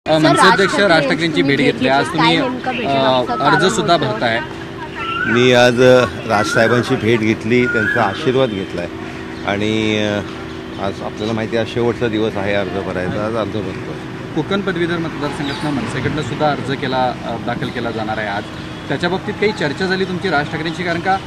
मनसेअध्यक्ष राज ठाकरेंची भेट घेतली, आज तुम्ही अर्ज सुद्धा भरताय। मी आज राजसाहेबांची भेट घेतली, त्यांचा आशीर्वाद घेतलाय आणि आज आपल्याला माहिती आहे शेवटचा दिवस आहे अर्ज भरायचा, आज अर्ज भरतो। कोकण पदवीधर मतदारसंघातून मनसेकडनं सुद्धा अर्ज दाखल केला जाणार आहे आज, त्याच्या बाबतीत काही चर्चा झाली तुमची राज ठाकरेंची, कारण का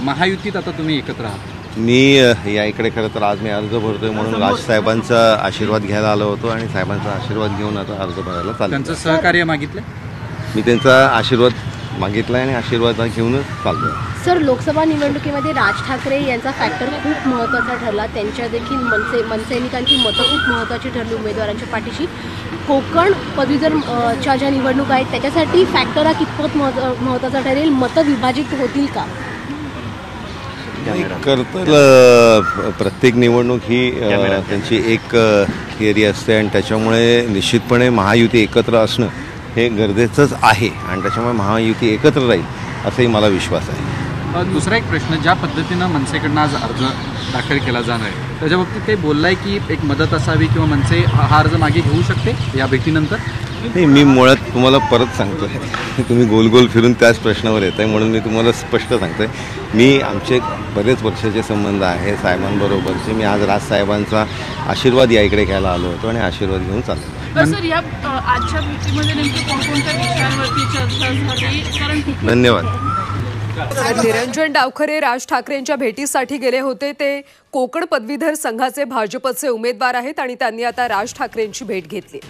महायुतीत आता तुम्ही एकत्र आहात? मी या इकडे खरं तर आज मी अर्ज भरतोय म्हणून राजसाहेबांचा आशीर्वाद घ्यायला आलो होतो आणि साहेबांचा आशीर्वाद घेऊन आता अर्ज भरायला चाललो। त्यांचं सहकार्य मागितलं, मी त्यांचा आशीर्वाद मागितला आणि आशीर्वाद घेऊनच चाललो। सर, लोकसभा निवडणुकीमध्ये राज ठाकरे यांचा फॅक्टर खूप महत्त्वाचा ठरला, त्यांच्या देखील मनसैनिकांची मतं खूप महत्त्वाची ठरली उमेदवारांच्या पाठीशी। कोकण पदवीधरच्या ज्या निवडणूक आहेत त्याच्यासाठी फॅक्टर हा कितपत महत्त्वाचा ठरेल, मतं विभाजित होतील का? तर प्रत्येक निवडणूक ही त्यांची एक थिअरी असते आणि त्याच्यामुळे निश्चितपणे महायुती एकत्र असणं हे गरजेचंच आहे आणि त्याच्यामुळे महायुती एकत्र राहील असाही मला विश्वास आहे। दुसरा एक प्रश्न, ज्या पद्धतीनं मनसेकडनं आज अर्ज दाखल केला जाणार आहे त्याच्या बाबतीत काही बोललाय की एक मदत असावी किंवा मनसे हा अर्ज मागे घेऊ शकते या भेटीनंतर? नाही, मी मुळात तुम्हाला परत सांगतोय, तुम्ही गोल गोल फिरून त्याच प्रश्नावर येत आहे म्हणून मी तुम्हाला स्पष्ट सांगतोय, मी आमचे बरेच वर्षाचे संबंध आहे साहेबांबरोबरचे। मी आज राजसाहेबांचा आशीर्वाद या इकडे घ्यायला आलो होतो आणि आशीर्वाद घेऊन चाललो। सर, या आजच्या भेटीमध्ये नेमके कोणकोणत्या विषयांवरती चर्चा झाली? कारण धन्यवाद। निरंजन डावखरे राज ठाकरेंच्या भेटीसाठी गेले होते, ते कोकण पदवीधर संघाचे भाजपचे उमेदवार आहेत आणि त्यांनी आता राज ठाकरेंची भेट घेतली।